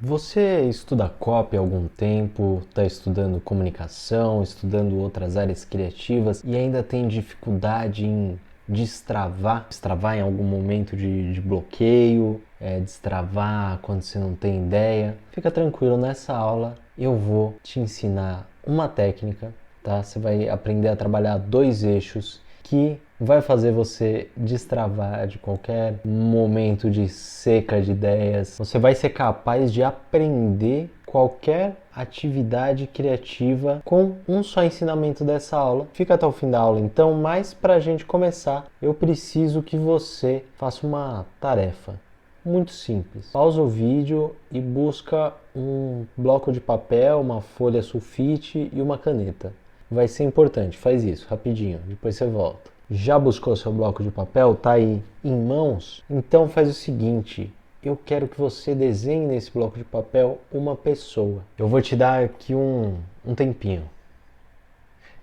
Você estuda copy há algum tempo, está estudando comunicação, estudando outras áreas criativas e ainda tem dificuldade em destravar em algum momento de bloqueio, destravar quando você não tem ideia? Fica tranquilo, nessa aula eu vou te ensinar uma técnica, tá? Você vai aprender a trabalhar dois eixos que vai fazer você destravar de qualquer momento de seca de ideias. Você vai ser capaz de aprender qualquer atividade criativa com um só ensinamento dessa aula. Fica até o fim da aula então, mas para a gente começar, eu preciso que você faça uma tarefa muito simples. Pausa o vídeo e busca um bloco de papel, uma folha sulfite e uma caneta. Vai ser importante, faz isso rapidinho, depois você volta. Já buscou seu bloco de papel? Tá aí em mãos? Então faz o seguinte, eu quero que você desenhe nesse bloco de papel uma pessoa. Eu vou te dar aqui um tempinho.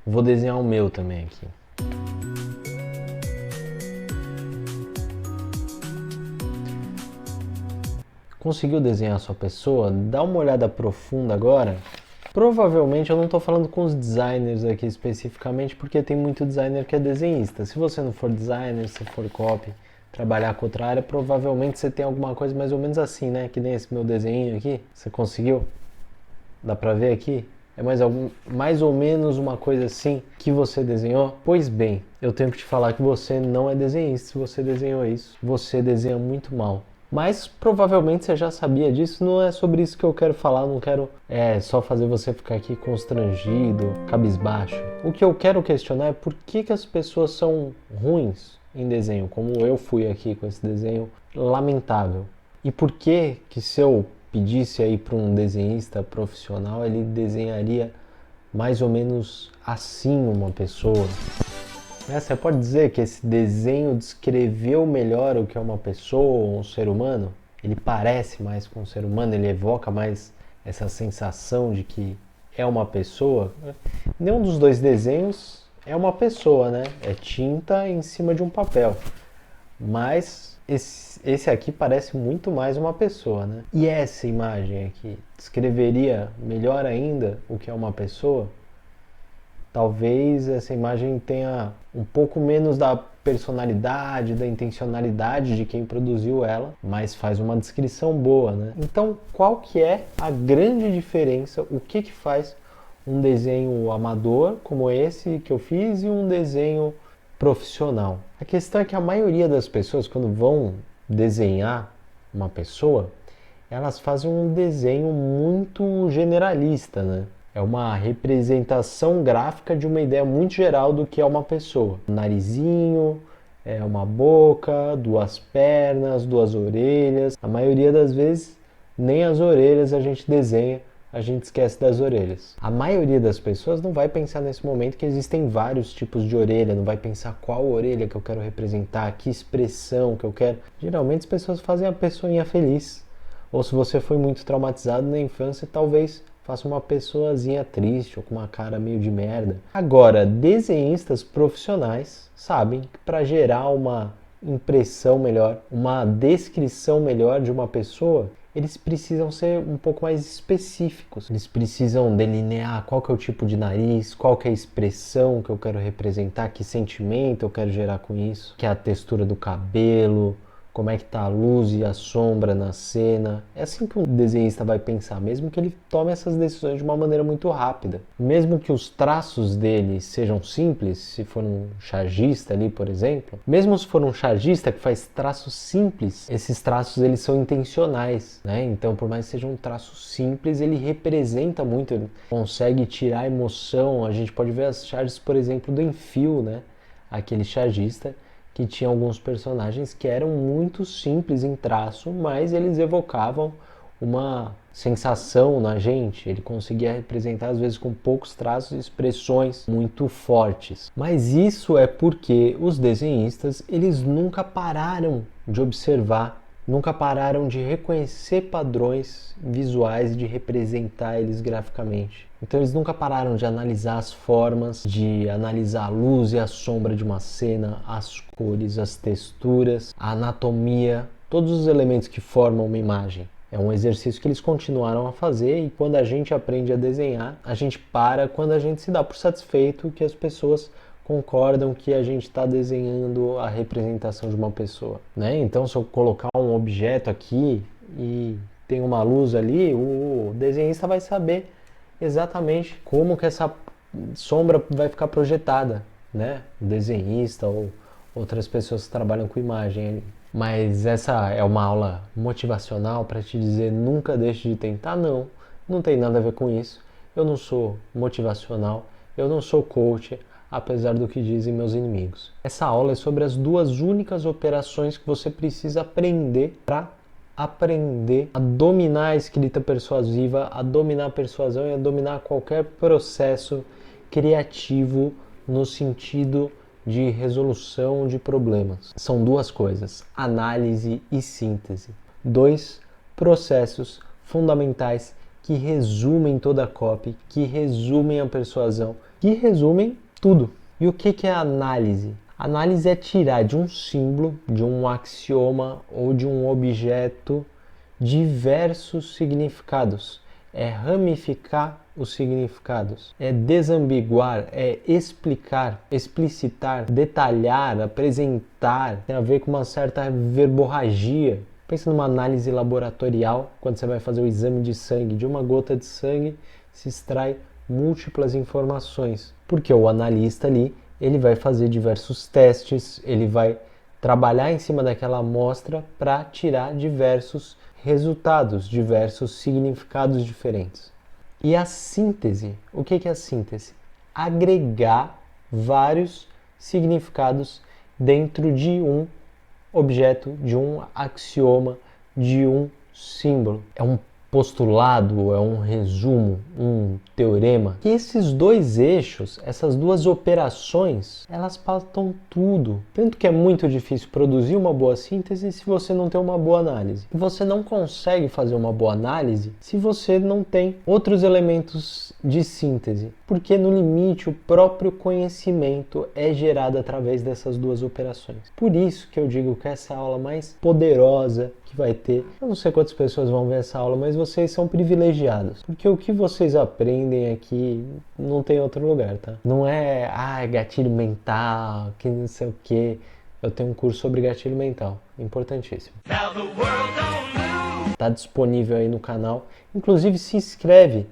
Vou desenhar o meu também aqui. Conseguiu desenhar a sua pessoa? Dá uma olhada profunda agora. Provavelmente eu não estou falando com os designers aqui especificamente, porque tem muito designer que é desenhista. Se você não for designer, se for copy, trabalhar com outra área, provavelmente você tem alguma coisa mais ou menos assim, né? Que nem esse meu desenho aqui. Você conseguiu? Dá pra ver aqui? É mais ou menos uma coisa assim que você desenhou? Pois bem, eu tenho que te falar que você não é desenhista se você desenhou isso. Você desenha muito mal. Mas provavelmente você já sabia disso, não é sobre isso que eu quero falar, não quero só fazer você ficar aqui constrangido, cabisbaixo. O que eu quero questionar é por que as pessoas são ruins em desenho, como eu fui aqui com esse desenho lamentável. E por que se eu pedisse aí para um desenhista profissional, ele desenharia mais ou menos assim uma pessoa? Você pode dizer que esse desenho descreveu melhor o que é uma pessoa ou um ser humano? Ele parece mais com um ser humano, ele evoca mais essa sensação de que é uma pessoa? Nenhum dos dois desenhos é uma pessoa, né? É tinta em cima de um papel. Mas esse aqui parece muito mais uma pessoa, né? E essa imagem aqui descreveria melhor ainda o que é uma pessoa? Talvez essa imagem tenha um pouco menos da personalidade, da intencionalidade de quem produziu ela, mas faz uma descrição boa, né? Então, qual que é a grande diferença? O que faz um desenho amador como esse que eu fiz e um desenho profissional? A questão é que a maioria das pessoas, quando vão desenhar uma pessoa, elas fazem um desenho muito generalista, né? É uma representação gráfica de uma ideia muito geral do que é uma pessoa. Um narizinho, uma boca, duas pernas, duas orelhas. A maioria das vezes, nem as orelhas a gente desenha, a gente esquece das orelhas. A maioria das pessoas não vai pensar nesse momento que existem vários tipos de orelha, não vai pensar qual orelha que eu quero representar, que expressão que eu quero. Geralmente as pessoas fazem a pessoinha feliz. Ou se você foi muito traumatizado na infância, talvez faça uma pessoazinha triste ou com uma cara meio de merda. Agora, desenhistas profissionais sabem que para gerar uma impressão melhor, uma descrição melhor de uma pessoa, eles precisam ser um pouco mais específicos. Eles precisam delinear qual que é o tipo de nariz, qual que é a expressão que eu quero representar, que sentimento eu quero gerar com isso, que é a textura do cabelo, como é que tá a luz e a sombra na cena. É assim que um desenhista vai pensar, mesmo que ele tome essas decisões de uma maneira muito rápida. Mesmo que os traços dele sejam simples, se for um chargista ali, por exemplo, mesmo se for um chargista que faz traços simples, esses traços eles são intencionais, né? Então, por mais que seja um traço simples, ele representa muito, ele consegue tirar a emoção. A gente pode ver as charges, por exemplo, do Enfio, né? Aquele chargista que tinha alguns personagens que eram muito simples em traço, mas eles evocavam uma sensação na gente. Ele conseguia representar, às vezes, com poucos traços, expressões muito fortes. Mas isso é porque os desenhistas, eles nunca pararam de observar, nunca pararam de reconhecer padrões visuais e de representar eles graficamente. Então eles nunca pararam de analisar as formas, de analisar a luz e a sombra de uma cena, as cores, as texturas, a anatomia, todos os elementos que formam uma imagem. É um exercício que eles continuaram a fazer e quando a gente aprende a desenhar, a gente para quando a gente se dá por satisfeito que as pessoas concordam que a gente está desenhando a representação de uma pessoa, né? Então, se eu colocar um objeto aqui e tem uma luz ali, o desenhista vai saber exatamente como que essa sombra vai ficar projetada, né? O desenhista ou outras pessoas que trabalham com imagem ali. Mas essa é uma aula motivacional para te dizer nunca deixe de tentar? Não, não tem nada a ver com isso. Eu não sou motivacional, eu não sou coach, apesar do que dizem meus inimigos. Essa aula é sobre as duas únicas operações que você precisa aprender para aprender a dominar a escrita persuasiva, a dominar a persuasão e a dominar qualquer processo criativo no sentido de resolução de problemas. São duas coisas, análise e síntese. Dois processos fundamentais que resumem toda a copy, que resumem a persuasão, que resumem tudo. E o que é a análise? Análise é tirar de um símbolo, de um axioma ou de um objeto diversos significados. É ramificar os significados, é desambiguar, é explicar, explicitar, detalhar, apresentar, tem a ver com uma certa verborragia. Pensa numa análise laboratorial, quando você vai fazer o exame de sangue, de uma gota de sangue se extrai múltiplas informações, porque o analista ali, ele vai fazer diversos testes, ele vai trabalhar em cima daquela amostra para tirar diversos resultados, diversos significados diferentes. E a síntese, o que é a síntese? Agregar vários significados dentro de um objeto, de um axioma, de um símbolo. É um postulado, é um resumo, um teorema. E esses dois eixos, essas duas operações, elas pautam tudo. Tanto que é muito difícil produzir uma boa síntese se você não tem uma boa análise. E você não consegue fazer uma boa análise se você não tem outros elementos de síntese. Porque no limite o próprio conhecimento é gerado através dessas duas operações. Por isso que eu digo que essa é a aula mais poderosa que vai ter. Eu não sei quantas pessoas vão ver essa aula, mas vocês são privilegiados. Porque o que vocês aprendem aqui não tem outro lugar, tá? Não é, gatilho mental, que não sei o que. Eu tenho um curso sobre gatilho mental, importantíssimo. Tá disponível aí no canal. Inclusive se inscreve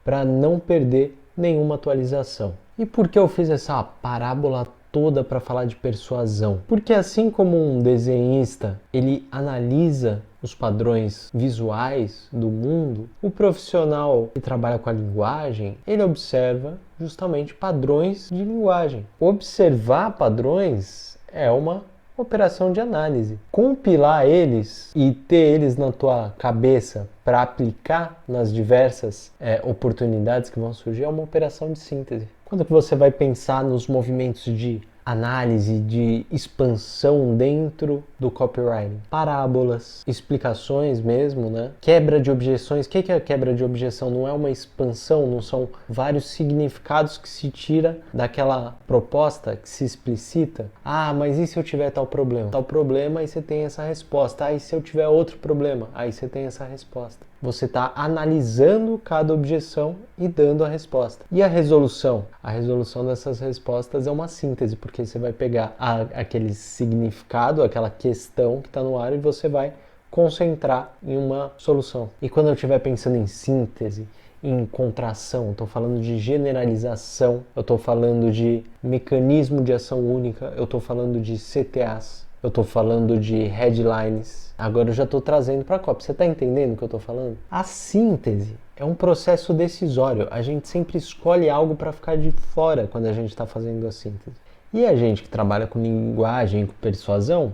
para não perder nenhuma atualização. E por que eu fiz essa parábola toda para falar de persuasão? Porque assim como um desenhista, ele analisa os padrões visuais do mundo, o profissional que trabalha com a linguagem, ele observa justamente padrões de linguagem. Observar padrões é uma operação de análise. Compilar eles e ter eles na tua cabeça para aplicar nas diversas oportunidades que vão surgir é uma operação de síntese. Quando que você vai pensar nos movimentos de análise, de expansão dentro do copywriting? Parábolas, explicações mesmo, né? Quebra de objeções. O que é a quebra de objeção? Não é uma expansão, não são vários significados que se tira daquela proposta, que se explicita. Mas e se eu tiver tal problema? Tal problema, aí você tem essa resposta. E se eu tiver outro problema? Aí você tem essa resposta. Você está analisando cada objeção e dando a resposta. E a resolução? A resolução dessas respostas é uma síntese, porque você vai pegar aquele significado, aquela questão que está no ar e você vai concentrar em uma solução. E quando eu estiver pensando em síntese, em contração, estou falando de generalização, eu estou falando de mecanismo de ação única, eu estou falando de CTAs, eu estou falando de headlines. Agora eu já estou trazendo para a copy. Você está entendendo o que eu estou falando? A síntese é um processo decisório. A gente sempre escolhe algo para ficar de fora quando a gente está fazendo a síntese. E a gente que trabalha com linguagem, com persuasão,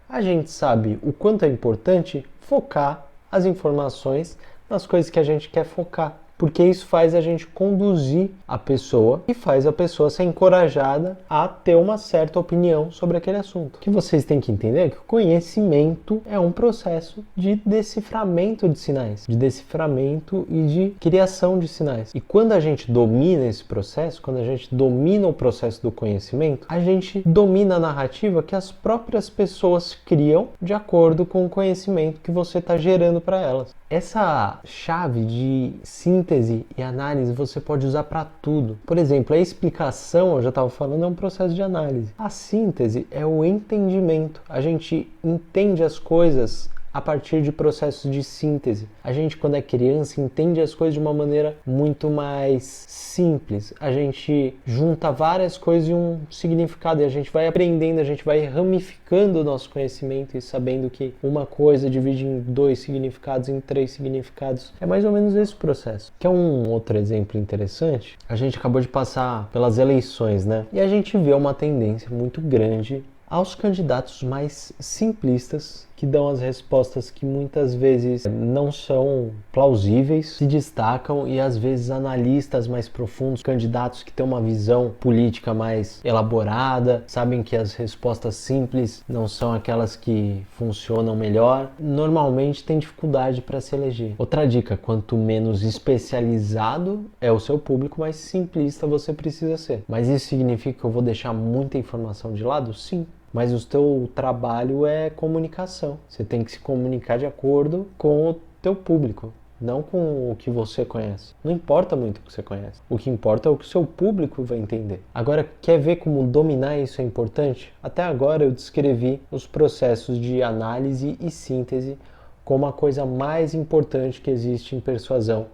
a gente sabe o quanto é importante focar as informações nas coisas que a gente quer focar. porque isso faz a gente conduzir a pessoa e faz a pessoa ser encorajada a ter uma certa opinião sobre aquele assunto. O que vocês têm que entender é que o conhecimento é um processo de deciframento de sinais, de deciframento e de criação de sinais. E quando a gente domina esse processo, quando a gente domina o processo do conhecimento, a gente domina a narrativa que as próprias pessoas criam de acordo com o conhecimento que você está gerando para elas. Essa chave de síntese e análise você pode usar para tudo. Por exemplo, a explicação, eu já estava falando, é um processo de análise. A síntese é o entendimento. A gente entende as coisas a partir de processos de síntese. A gente, quando é criança, entende as coisas de uma maneira muito mais simples. A gente junta várias coisas em um significado e a gente vai aprendendo, a gente vai ramificando o nosso conhecimento e sabendo que uma coisa divide em 2 significados, em 3 significados. É mais ou menos esse processo. Quer um outro exemplo interessante? A gente acabou de passar pelas eleições, né? E a gente vê uma tendência muito grande aos candidatos mais simplistas, que dão as respostas que muitas vezes não são plausíveis, se destacam, e às vezes analistas mais profundos, candidatos que têm uma visão política mais elaborada, sabem que as respostas simples não são aquelas que funcionam melhor, normalmente têm dificuldade para se eleger. Outra dica, quanto menos especializado é o seu público, mais simplista você precisa ser. Mas isso significa que eu vou deixar muita informação de lado? Sim. Mas o teu trabalho é comunicação. Você tem que se comunicar de acordo com o teu público, não com o que você conhece. Não importa muito o que você conhece. O que importa é o que o seu público vai entender. Agora, quer ver como dominar isso é importante? Até agora eu descrevi os processos de análise e síntese como a coisa mais importante que existe em persuasão,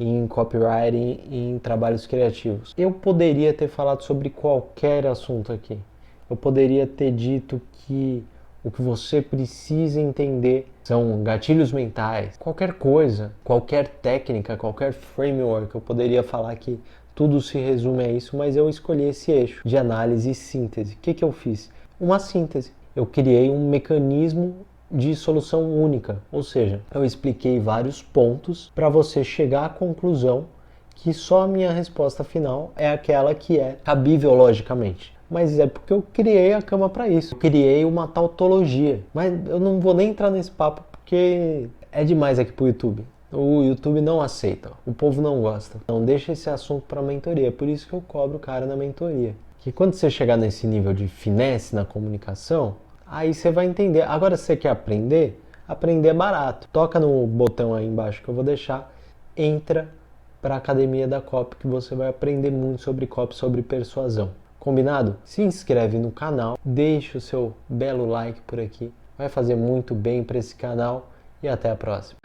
em copywriting e em trabalhos criativos. Eu poderia ter falado sobre qualquer assunto aqui. Eu poderia ter dito que o que você precisa entender são gatilhos mentais, qualquer coisa, qualquer técnica, qualquer framework. Eu poderia falar que tudo se resume a isso, mas eu escolhi esse eixo de análise e síntese. O que eu fiz? Uma síntese. Eu criei um mecanismo de solução única, ou seja, eu expliquei vários pontos para você chegar à conclusão que só a minha resposta final é aquela que é cabível logicamente. Mas é porque eu criei a cama para isso. Eu criei uma tautologia. Mas eu não vou nem entrar nesse papo porque é demais aqui pro YouTube. O YouTube não aceita, o povo não gosta. Não deixa esse assunto para mentoria. É por isso que eu cobro o cara na mentoria. Que quando você chegar nesse nível de finesse na comunicação, aí você vai entender. Agora, se você quer aprender, aprender é barato. Toca no botão aí embaixo que eu vou deixar. Entra para a Academia da Copy que você vai aprender muito sobre copy, sobre persuasão. Combinado? Se inscreve no canal, deixa o seu belo like por aqui, vai fazer muito bem para esse canal e até a próxima.